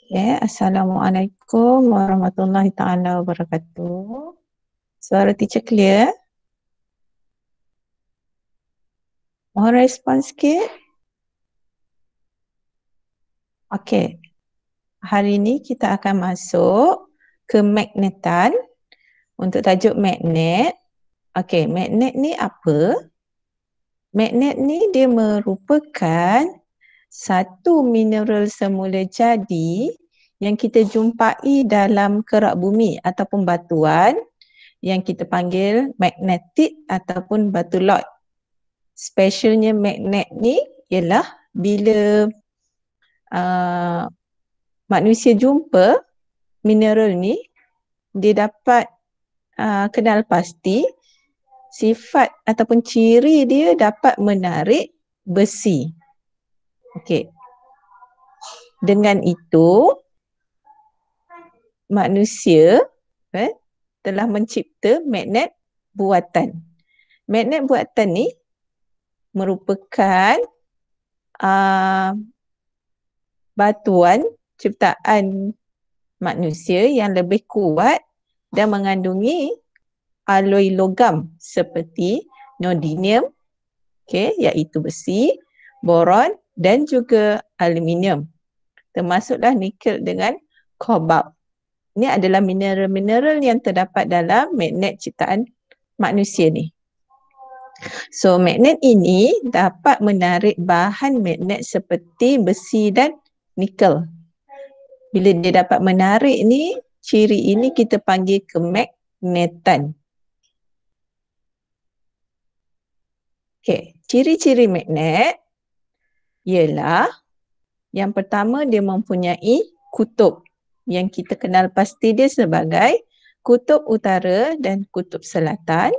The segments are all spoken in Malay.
Ya, Assalamualaikum warahmatullahi taala wabarakatuh. Suara teacher clear? Mohon respon sikit. Okey. Hari ini kita akan masuk ke magnetan untuk tajuk magnet. Okey, magnet ni apa? Magnet ni dia merupakan satu mineral semula jadi yang kita jumpai dalam kerak bumi ataupun batuan yang kita panggil magnetit ataupun batu lot. Specialnya magnet ni ialah bila manusia jumpa mineral ni, dia dapat kenal pasti sifat ataupun ciri dia dapat menarik besi. Okey. Dengan itu, manusia telah mencipta magnet buatan. Magnet buatan ni merupakan batuan ciptaan manusia yang lebih kuat dan mengandungi aloi logam seperti neodymium, iaitu besi, boron dan juga aluminium. Termasuklah nikel dengan kobalt. Ini adalah mineral-mineral yang terdapat dalam magnet ciptaan manusia ni. So magnet ini dapat menarik bahan magnet seperti besi dan nikel. Bila dia dapat menarik ni, ciri ini kita panggil kemagnetan. Okey, ciri-ciri magnet ialah yang pertama dia mempunyai kutub yang kita kenal pasti dia sebagai kutub utara dan kutub selatan.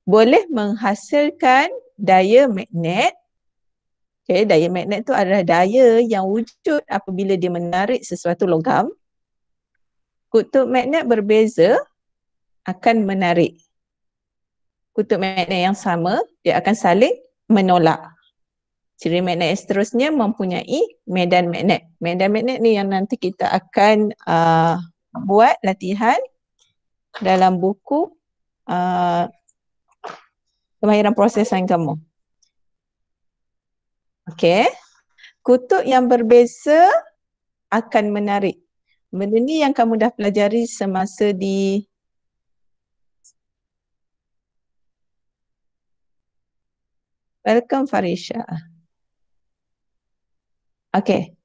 Boleh menghasilkan daya magnet. Daya magnet tu adalah daya yang wujud apabila dia menarik sesuatu logam. Kutub magnet berbeza akan menarik. Kutub magnet yang sama, dia akan saling menolak. Ciri magnet yang seterusnya mempunyai medan magnet. Medan magnet ni yang nanti kita akan buat latihan dalam buku kemahiran prosesan kamu. Okey. Kutub yang berbeza akan menarik. Benda ni yang kamu dah pelajari semasa di Welcome Farisha. Okey.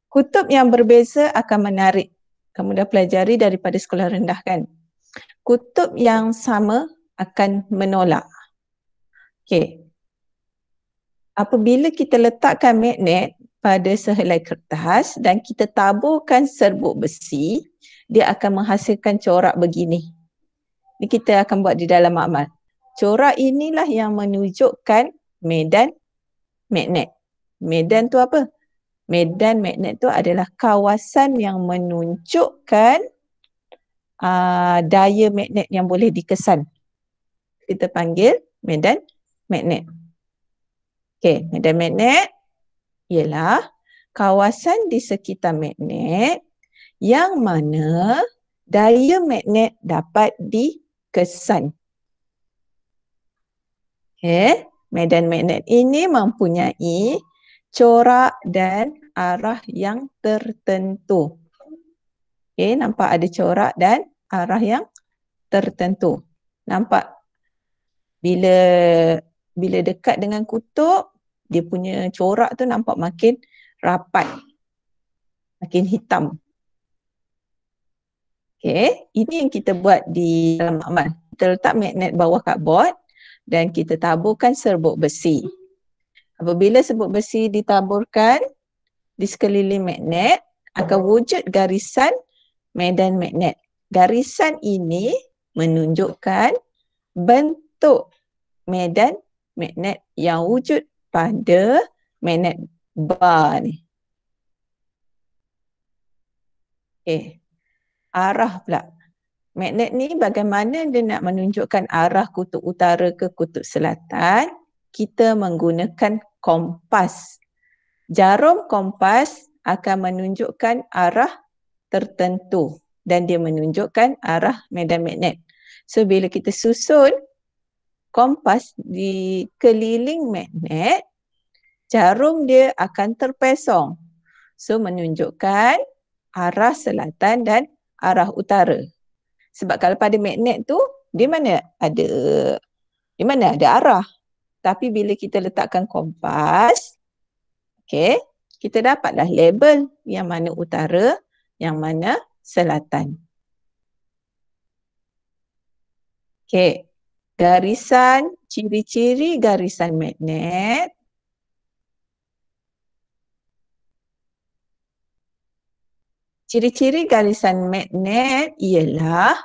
Kutub yang berbeza akan menarik. Kamu dah pelajari daripada sekolah rendah kan? Kutub yang sama akan menolak. Okey. Apabila kita letakkan magnet pada sehelai kertas dan kita taburkan serbuk besi, dia akan menghasilkan corak begini. Ini kita akan buat di dalam makmal. Corak inilah yang menunjukkan medan magnet. Medan tu apa? Medan magnet tu adalah kawasan yang menunjukkan daya magnet yang boleh dikesan. Kita panggil medan magnet. Okey, medan magnet ialah kawasan di sekitar magnet yang mana daya magnet dapat dikesan. Okey, medan magnet ini mempunyai corak dan arah yang tertentu. Okey, nampak ada corak dan arah yang tertentu. Nampak? Bila dekat dengan kutub, dia punya corak tu nampak makin rapat. Makin hitam. Okey, ini yang kita buat di dalam makmal. Kita letak magnet bawah cardboard dan kita taburkan serbuk besi. Apabila serbuk besi ditaburkan di sekeliling magnet, akan wujud garisan medan magnet. Garisan ini menunjukkan bentuk medan magnet yang wujud pada magnet bar ni. Okey. Arah pula. Magnet ni bagaimana dia nak menunjukkan arah kutub utara ke kutub selatan? Kita menggunakan kompas. Jarum kompas akan menunjukkan arah tertentu dan dia menunjukkan arah medan magnet. So bila kita susun kompas di keliling magnet, jarum dia akan terpesong. So menunjukkan arah selatan dan arah utara. Sebab kalau pada magnet tu, di mana ada arah. Tapi bila kita letakkan kompas, okay, kita dapatlah label yang mana utara, yang mana selatan. Okay, garisan, ciri-ciri garisan magnet. Ciri-ciri garisan magnet ialah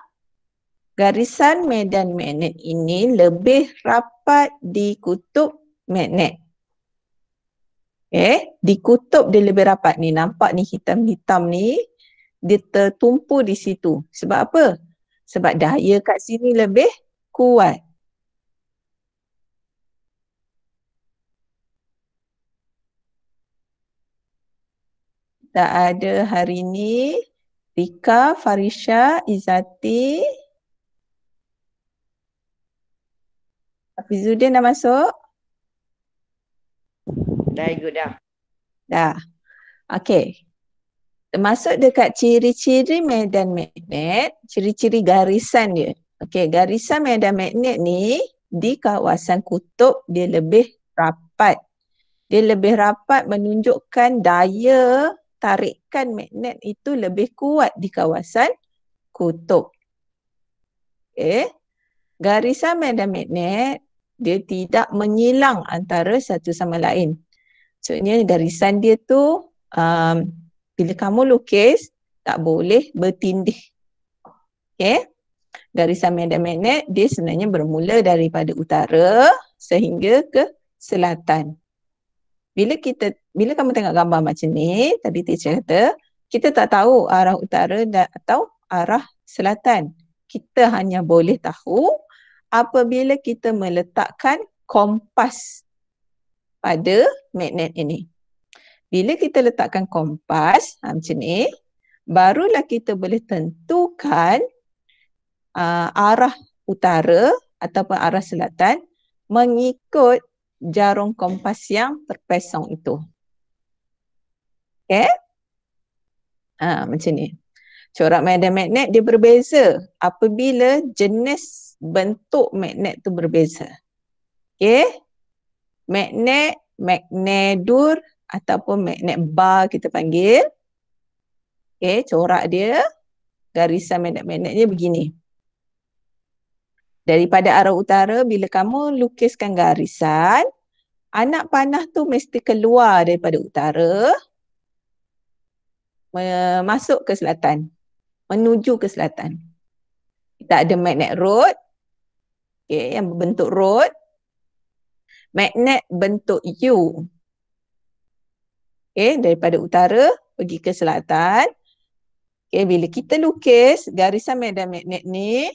garisan medan magnet ini lebih rapat di kutub magnet. Di kutub dia lebih rapat ni. Nampak ni hitam-hitam ni, dia tertumpu di situ. Sebab apa? Sebab daya kat sini lebih kuat. Tak ada hari ni. Rika, Farisha, Izati. Hafizuddin dah masuk? Dah ikut dah. Dah. Okey. Termasuk dekat ciri-ciri medan magnet, ciri-ciri garisan dia. Okey, garisan medan magnet ni di kawasan kutub dia lebih rapat. Dia lebih rapat menunjukkan daya tarikan magnet itu lebih kuat di kawasan kutub. Okey. Garisan medan magnet dia tidak menyilang antara satu sama lain. Maksudnya garisan dia tu bila kamu lukis tak boleh bertindih. Okey. Garisan medan magnet dia sebenarnya bermula daripada utara sehingga ke selatan. Bila kamu tengok gambar macam ni, tadi teacher kata, kita tak tahu arah utara atau arah selatan. Kita hanya boleh tahu apabila kita meletakkan kompas pada magnet ini. Bila kita letakkan kompas macam ni, barulah kita boleh tentukan arah utara ataupun arah selatan mengikut jarum kompas yang terpesong itu. Okay? Macam ni. Corak medan magnet dia berbeza apabila jenis bentuk magnet tu berbeza. Okay? Magnet, magnedur ataupun magnet bar kita panggil. Okay, corak dia, garisan magnet-magnetnya begini. Daripada arah utara, bila kamu lukiskan garisan, anak panah tu mesti keluar daripada utara, masuk ke selatan, menuju ke selatan. Kita ada magnet rod, okay, yang berbentuk rod, magnet bentuk U. Okay, daripada utara pergi ke selatan. Okay, bila kita lukis garisan medan magnet ni,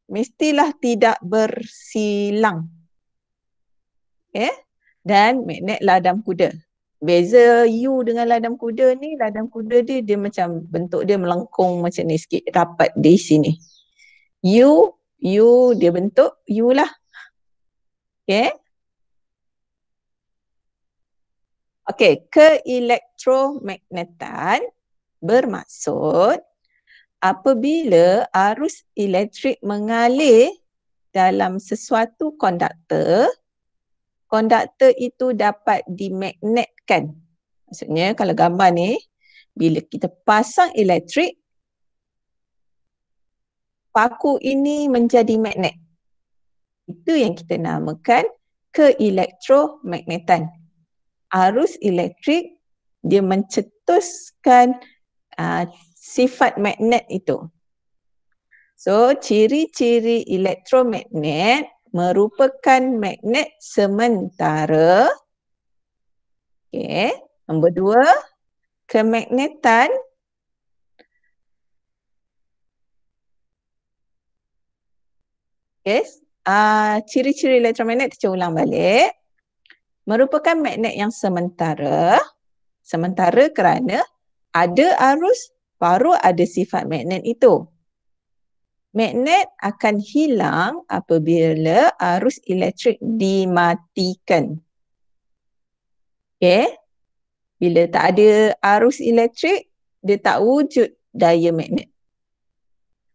mestilah tidak bersilang. Okay, dan magnet ladam kuda. Beza U dengan ladam kuda ni, ladam kuda dia macam bentuk dia melengkung macam ni sikit, rapat di sini. U dia bentuk U lah. Okay. Okay, keelektromagnetan bermaksud apabila arus elektrik mengalir dalam sesuatu konduktor, konduktor itu dapat dimagnetkan. Maksudnya kalau gambar ni, bila kita pasang elektrik, paku ini menjadi magnet. Itu yang kita namakan keelektromagnetan. Arus elektrik dia mencetuskan sifat magnet itu. So, ciri-ciri elektromagnet merupakan magnet sementara. Okay. Nombor 2, kemagnetan ciri-ciri elektromagnet kita ulang balik. Merupakan magnet yang sementara Sementara kerana ada arus, baru ada sifat magnet itu. Magnet akan hilang apabila arus elektrik dimatikan. Okay. Bila tak ada arus elektrik, dia tak wujud daya magnet.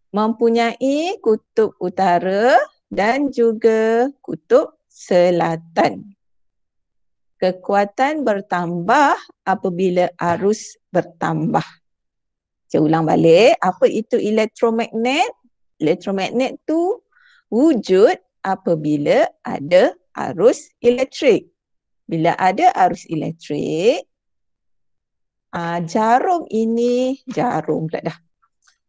Mempunyai kutub utara dan juga kutub selatan. Kekuatan bertambah apabila arus bertambah. Saya ulang balik, apa itu elektromagnet? Elektromagnet tu wujud apabila ada arus elektrik. Bila ada arus elektrik,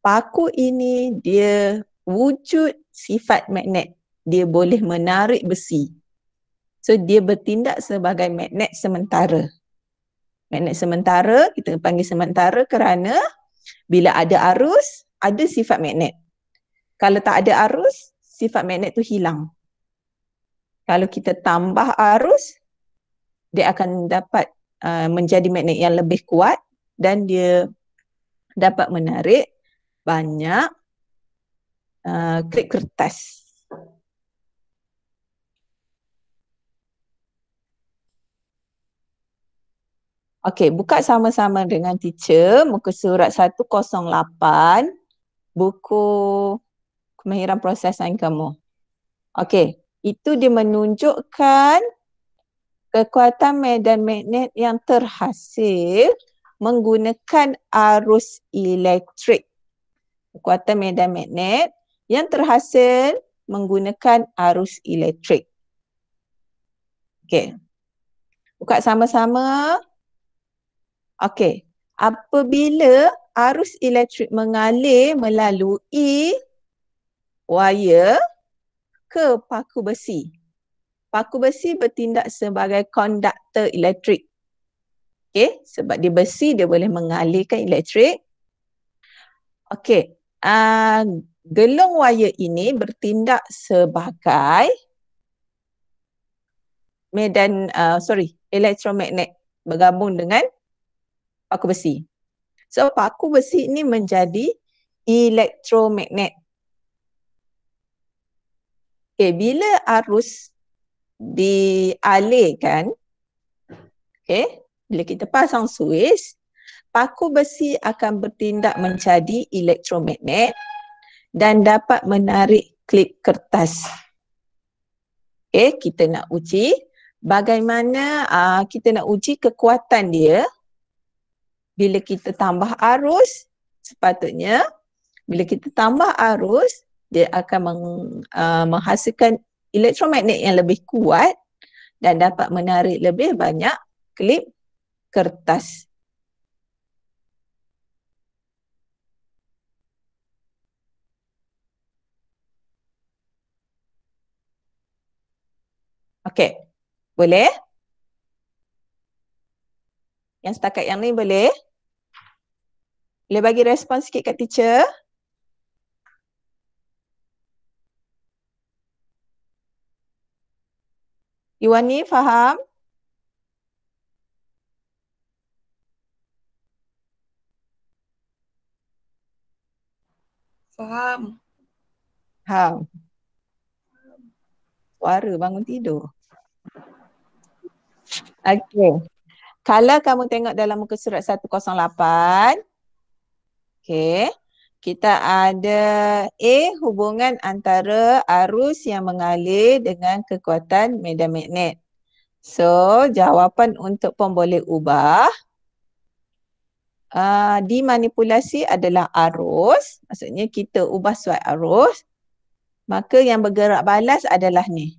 paku ini dia wujud sifat magnet. Dia boleh menarik besi. So dia bertindak sebagai magnet sementara. Magnet sementara, kita panggil sementara kerana bila ada arus, ada sifat magnet. Kalau tak ada arus, sifat magnet tu hilang. Kalau kita tambah arus, dia akan dapat menjadi magnet yang lebih kuat dan dia dapat menarik banyak klip kertas. Okey, buka sama-sama dengan teacher muka surat 108, buku kemahiran proses sains kamu. Okey, itu dia menunjukkan kekuatan medan magnet yang terhasil menggunakan arus elektrik. Kekuatan medan magnet yang terhasil menggunakan arus elektrik. Okey. Buka sama-sama. Okey. Apabila arus elektrik mengalir melalui wire ke paku besi. Paku besi bertindak sebagai konduktor elektrik. Okey, sebab dia besi, dia boleh mengalirkan elektrik. Okey, gelung wire ini bertindak sebagai elektromagnet bergabung dengan paku besi. So, paku besi ini menjadi elektromagnet. Okay, bila arus dialirkan, okay, bila kita pasang suis, paku besi akan bertindak menjadi elektromagnet dan dapat menarik klip kertas. Okay, kita nak uji bagaimana kita nak uji kekuatan dia. Bila kita tambah arus, sepatutnya bila kita tambah arus, dia akan menghasilkan elektromagnet yang lebih kuat dan dapat menarik lebih banyak klip kertas. Okey, boleh? Yang setakat yang ni boleh? Boleh bagi respon sikit kat teacher? Iwani, faham? Faham. Faham. Suara bangun tidur. Okey. Kalau kamu tengok dalam muka surat 108, okey, kita ada hubungan antara arus yang mengalir dengan kekuatan medan magnet. So, jawapan untuk pemboleh ubah dimanipulasi adalah arus. Maksudnya kita ubah suat arus. Maka yang bergerak balas adalah ni.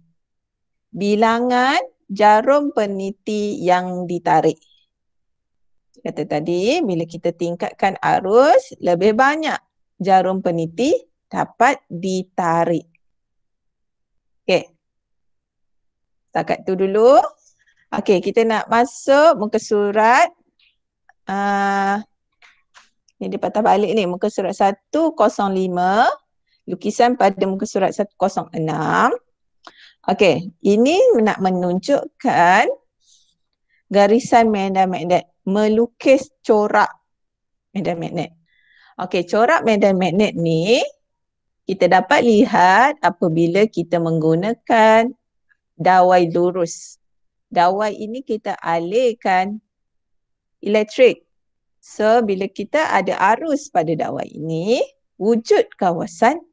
Bilangan jarum peniti yang ditarik. Kata tadi, bila kita tingkatkan arus, lebih banyak jarum peniti dapat ditarik. Okey. Setakat tu dulu. Okey, kita nak masuk muka surat. Ni dia patah balik ni, muka surat 105. Lukisan pada muka surat 106. Okey, ini nak menunjukkan garisan medan magnet melukis corak medan magnet. Okey, corak medan magnet ni kita dapat lihat apabila kita menggunakan dawai lurus. Dawai ini kita alirkan elektrik. So, bila kita ada arus pada dawai ini, wujud kawasan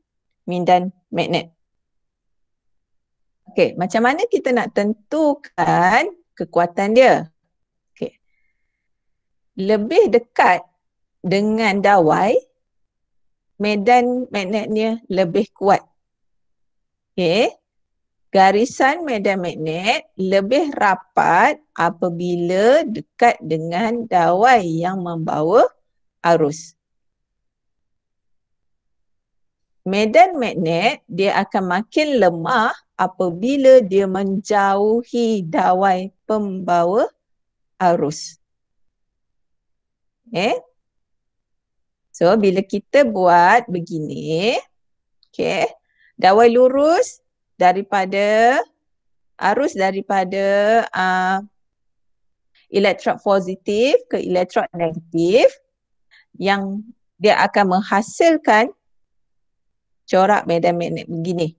medan magnet. Okey, macam mana kita nak tentukan kekuatan dia? Okey. Lebih dekat dengan dawai, medan magnetnya lebih kuat. Okey. Garisan medan magnet lebih rapat apabila dekat dengan dawai yang membawa arus. Medan magnet dia akan makin lemah apabila dia menjauhi dawai pembawa arus. Okay. So bila kita buat begini, okay, dawai lurus daripada arus daripada elektrod positif ke elektrod negatif yang dia akan menghasilkan corak medan magnet begini.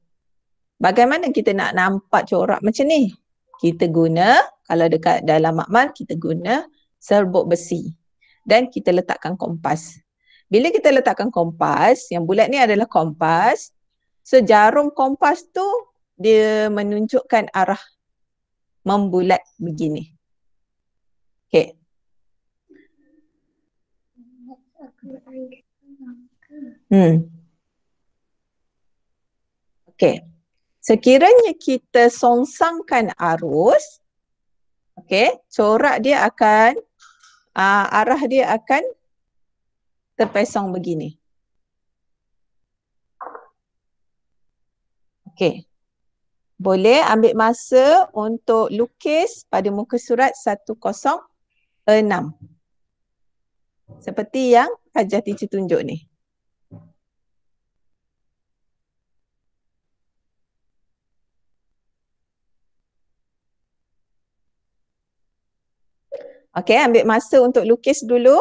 Bagaimana kita nak nampak corak macam ni? Kita guna, kalau dekat dalam makmal, kita guna serbuk besi. Dan kita letakkan kompas. Bila kita letakkan kompas, yang bulat ni adalah kompas. So jarum kompas tu, dia menunjukkan arah membulat begini. Okay. Okay. Sekiranya kita songsangkan arus, okay, corak dia akan, arah dia akan terpesong begini. Okay. Boleh ambil masa untuk lukis pada muka surat 106. Seperti yang Hajah Teacher tunjuk ni. Okey, ambil masa untuk lukis dulu.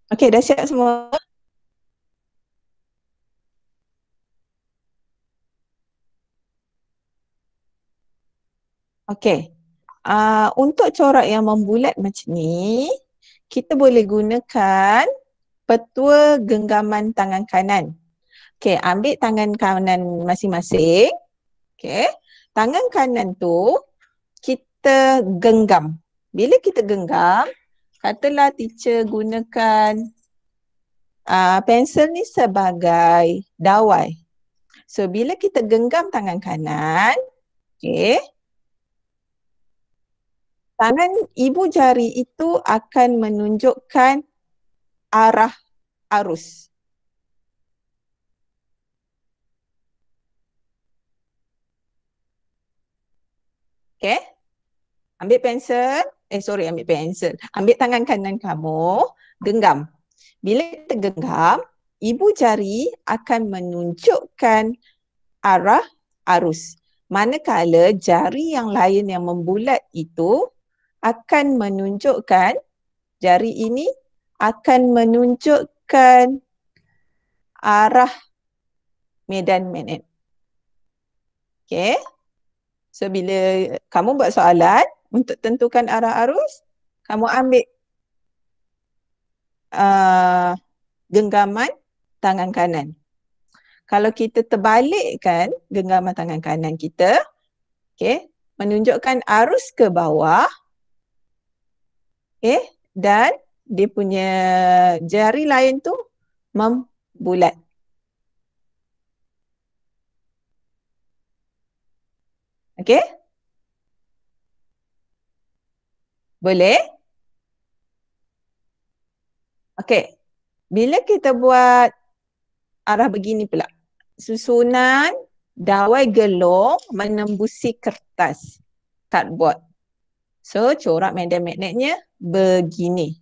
Okey, dah siap semua? Okey. Untuk corak yang membulat macam ni, kita boleh gunakan petua genggaman tangan kanan. Okey, ambil tangan kanan masing-masing. Okey. Tangan kanan tu kita genggam. Bila kita genggam, katalah teacher gunakan pensel ni sebagai dawai. So bila kita genggam tangan kanan, okey, tangan ibu jari itu akan menunjukkan arah arus. Okey? Ambil pensel, ambil pensel. Ambil tangan kanan kamu, genggam. Bila kita genggam, ibu jari akan menunjukkan arah arus. Manakala jari yang lain yang membulat itu akan menunjukkan, jari ini akan menunjukkan arah medan magnet. Okay. So bila kamu buat soalan untuk tentukan arah arus, kamu ambil genggaman tangan kanan. Kalau kita terbalikkan genggaman tangan kanan kita, okay, menunjukkan arus ke bawah, okay, dan dia punya jari lain tu membulat. Okay? Boleh? Okay. Bila kita buat arah begini pula, susunan dawai gelong menembusi kertas, cardboard. So, corak medan magnetnya begini.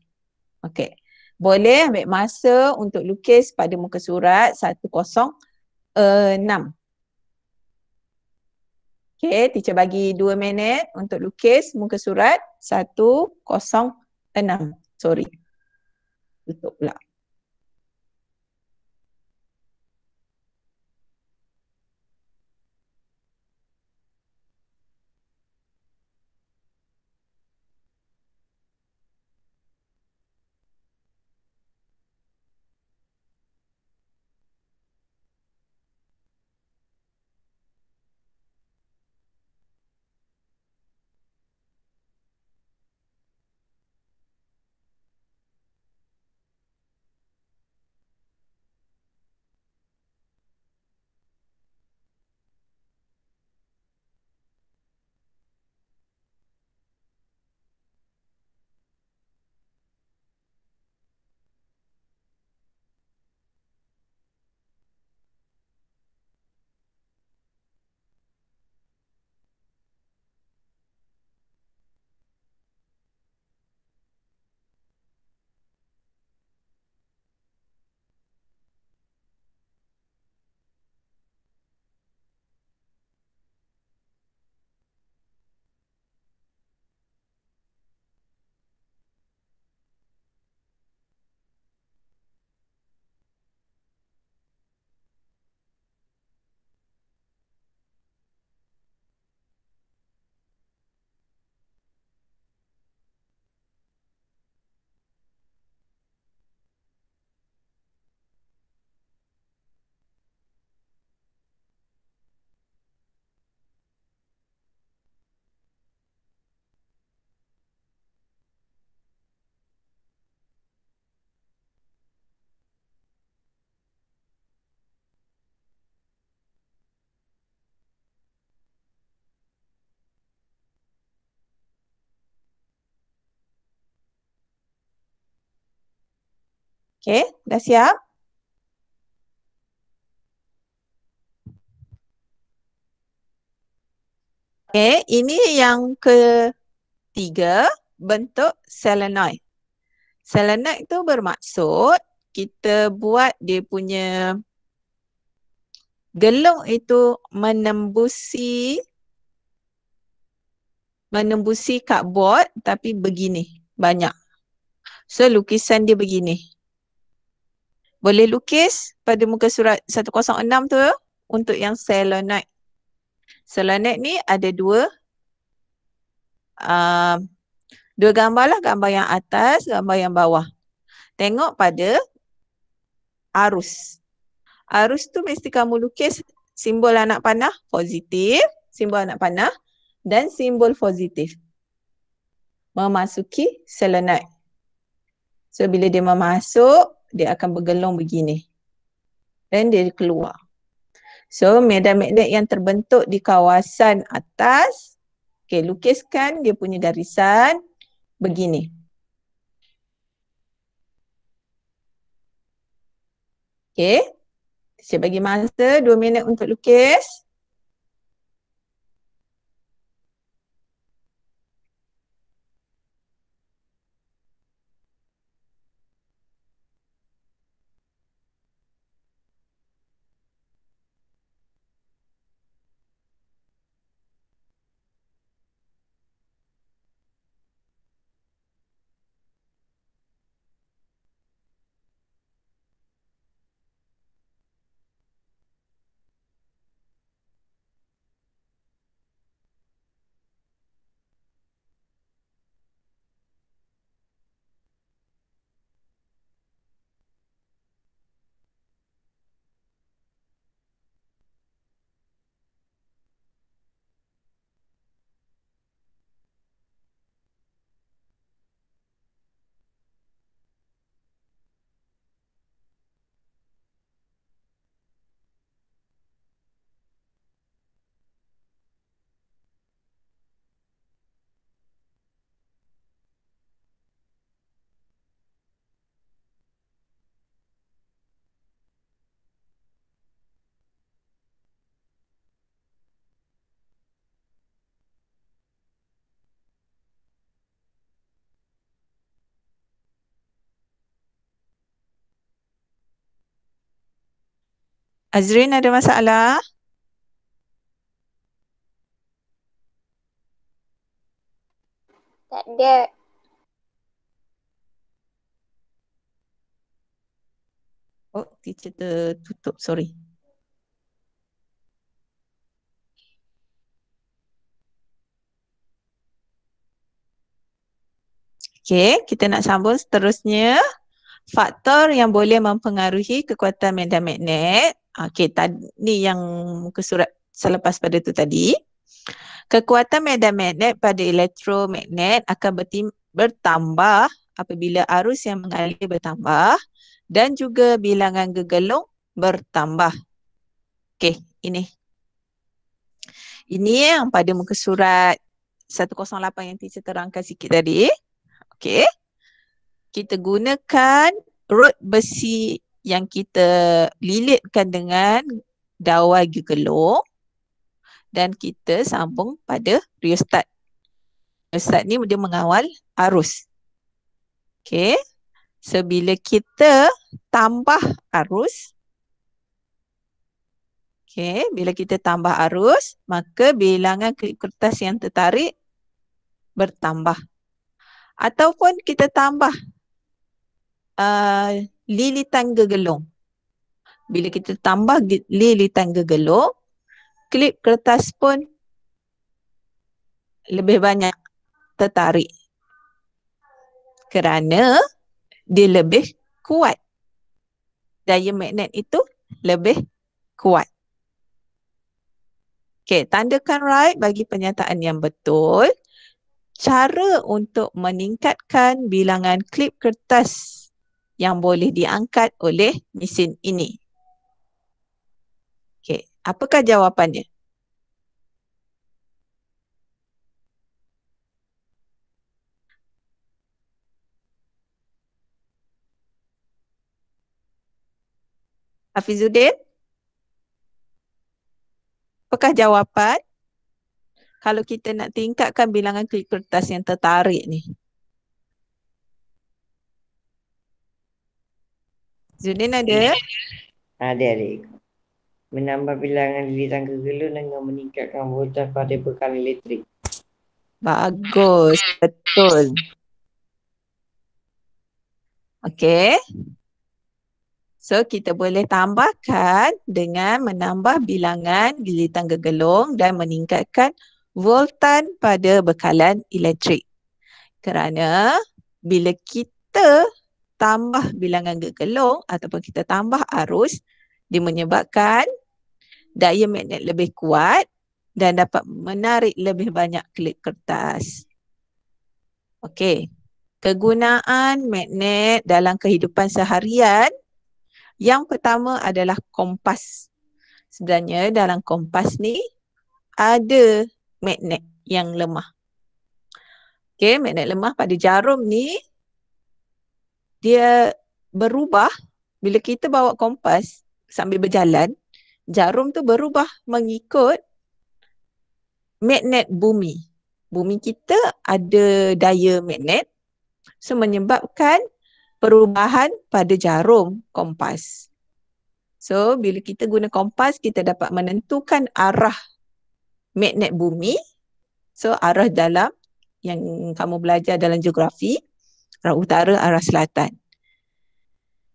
Okay. Boleh ambil masa untuk lukis pada muka surat 106. Okay, teacher bagi 2 minit untuk lukis muka surat 106. Sorry. Tutup pula. Okay, dah siap? Okay, ini yang ketiga, bentuk solenoid. Solenoid tu bermaksud kita buat dia punya gelung itu menembusi cardboard tapi begini, banyak. So lukisan dia begini. Boleh lukis pada muka surat 106 tu untuk yang solenoid. Solenoid ni ada dua gambar lah, gambar yang atas, gambar yang bawah. Tengok pada arus. Arus tu mesti kamu lukis simbol anak panah positif, simbol anak panah dan simbol positif. Memasuki solenoid. So bila dia memasuk, dia akan bergelung begini. Dan dia keluar. So medan magnet yang terbentuk di kawasan atas, okay, lukiskan dia punya garisan begini. Okay, saya bagi masa 2 minit untuk lukis. Azrin ada masalah? Tak ada. Oh, teacher tertutup, sorry. Okay, kita nak sambung seterusnya. Faktor yang boleh mempengaruhi kekuatan medan magnet. Okay, tadi yang muka surat selepas pada tu tadi. Kekuatan medan magnet pada elektromagnet akan bertambah apabila arus yang mengalir bertambah dan juga bilangan gegelung bertambah. Okay, ini. Ini yang pada muka surat 108 yang teacher terangkan sikit tadi. Okay. Kita gunakan rod besi yang kita lilitkan dengan dawai gegelung dan kita sambung pada riostat. Riostat ni dia mengawal arus. Okay. So bila kita tambah arus, okay, bila kita tambah arus, maka bilangan klip kertas yang tertarik bertambah. Ataupun kita tambah lilitan gegelung. Bila kita tambah lilitan gegelung, klip kertas pun lebih banyak tertarik. Kerana dia lebih kuat. Daya magnet itu lebih kuat. Okay, tandakan right bagi pernyataan yang betul. Cara untuk meningkatkan bilangan klip kertas yang boleh diangkat oleh mesin ini. Okay, apakah jawapannya? Hafizuddin? Apakah jawapan kalau kita nak tingkatkan bilangan klip kertas yang tertarik ni? Zudin ada? Ada adik. Menambah bilangan lilitan gegelung dengan meningkatkan voltaj pada bekalan elektrik. Bagus, betul. Okey. So kita boleh tambahkan dengan menambah bilangan gilitan gegelung dan meningkatkan voltan pada bekalan elektrik. Kerana bila kita tambah bilangan gegelung ataupun kita tambah arus, dia menyebabkan daya magnet lebih kuat dan dapat menarik lebih banyak klip kertas. Okey. Kegunaan magnet dalam kehidupan seharian, yang pertama adalah kompas. Sebenarnya dalam kompas ni ada magnet yang lemah. Okey, magnet lemah pada jarum ni dia berubah bila kita bawa kompas sambil berjalan, jarum tu berubah mengikut magnet bumi. Bumi kita ada daya magnet, so menyebabkan perubahan pada jarum kompas. So bila kita guna kompas, kita dapat menentukan arah magnet bumi. So arah dalam yang kamu belajar dalam geografi, arah utara, arah selatan.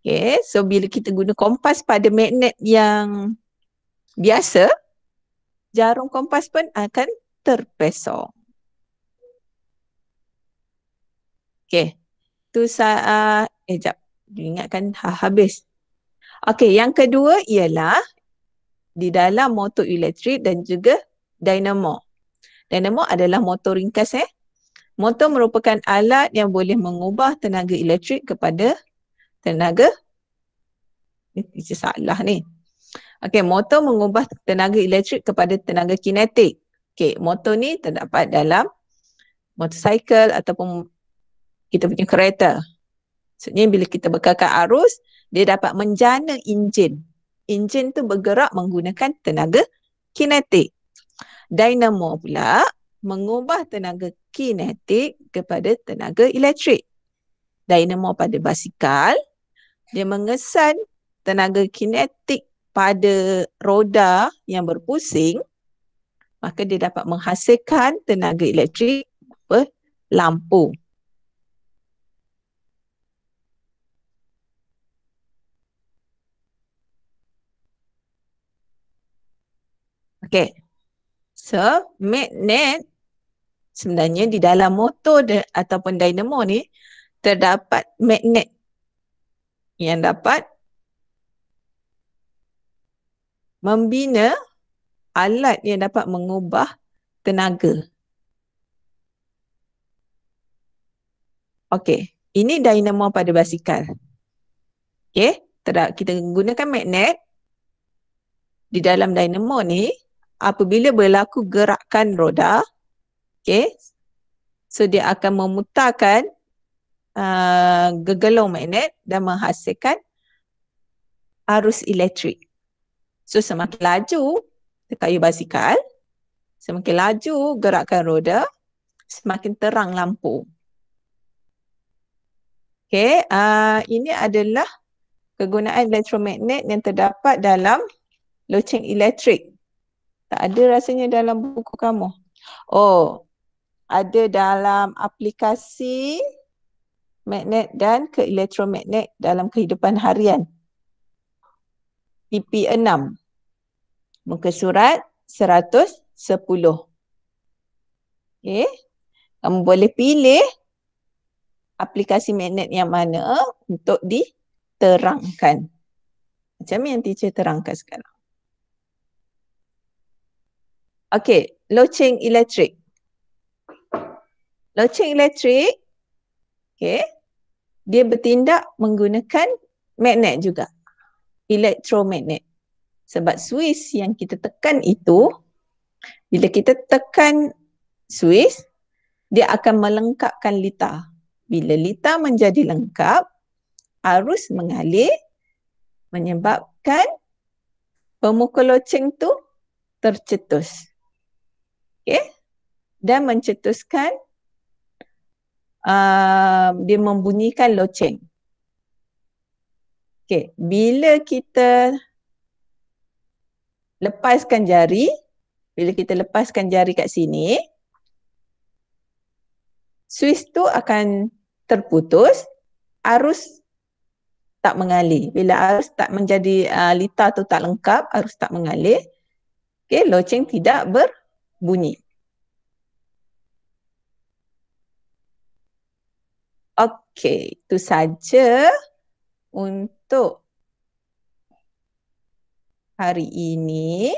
Okay, so bila kita guna kompas pada magnet yang biasa, jarum kompas pun akan terpesong. Okay, tu jap, ingatkan habis. Okay, yang kedua ialah di dalam motor elektrik dan juga dinamo. Dinamo adalah motor ringkas. Motor merupakan alat yang boleh mengubah tenaga elektrik kepada tenaga, ini salah ni. Okey, motor mengubah tenaga elektrik kepada tenaga kinetik. Okey, motor ni terdapat dalam motorcycle ataupun kita punya kereta. Maksudnya bila kita bekalkan arus, dia dapat menjana enjin. Enjin tu bergerak menggunakan tenaga kinetik. Dinamo pula mengubah tenaga kinetik kepada tenaga elektrik. Dinamo pada basikal, dia mengesan tenaga kinetik pada roda yang berpusing, maka dia dapat menghasilkan tenaga elektrik lampu. Okey. So, magnet sebenarnya di dalam motor ataupun dinamo ni terdapat magnet yang dapat membina alat yang dapat mengubah tenaga. Okey, ini dinamo pada basikal. Okey, kita gunakan magnet di dalam dinamo ni apabila berlaku gerakan roda, okey, so dia akan memutarkan gegelung magnet dan menghasilkan arus elektrik. So semakin laju kayu basikal, semakin laju gerakan roda, semakin terang lampu. Okey, ini adalah kegunaan elektromagnet yang terdapat dalam loceng elektrik. Tak ada rasanya dalam buku kamu. Oh, ada dalam aplikasi magnet dan keelektromagnet dalam kehidupan harian. PP6. Muka surat 110. Okay. Kamu boleh pilih aplikasi magnet yang mana untuk diterangkan. Macam yang teacher terangkan sekarang. Okey, loceng elektrik. Loceng elektrik, okey, dia bertindak menggunakan magnet juga. Elektromagnet. Sebab switch yang kita tekan itu, bila kita tekan switch, dia akan melengkapkan litar. Bila litar menjadi lengkap, arus mengalir, menyebabkan pemukul loceng tu tercetus. Okay? Dan mencetuskan, dia membunyikan loceng. Okay. Bila kita lepaskan jari, kat sini, switch tu akan terputus, arus tak mengalir. Bila arus tak menjadi litar tu tak lengkap, arus tak mengalir, okey, loceng tidak berbunyi. Okey, itu saja untuk hari ini.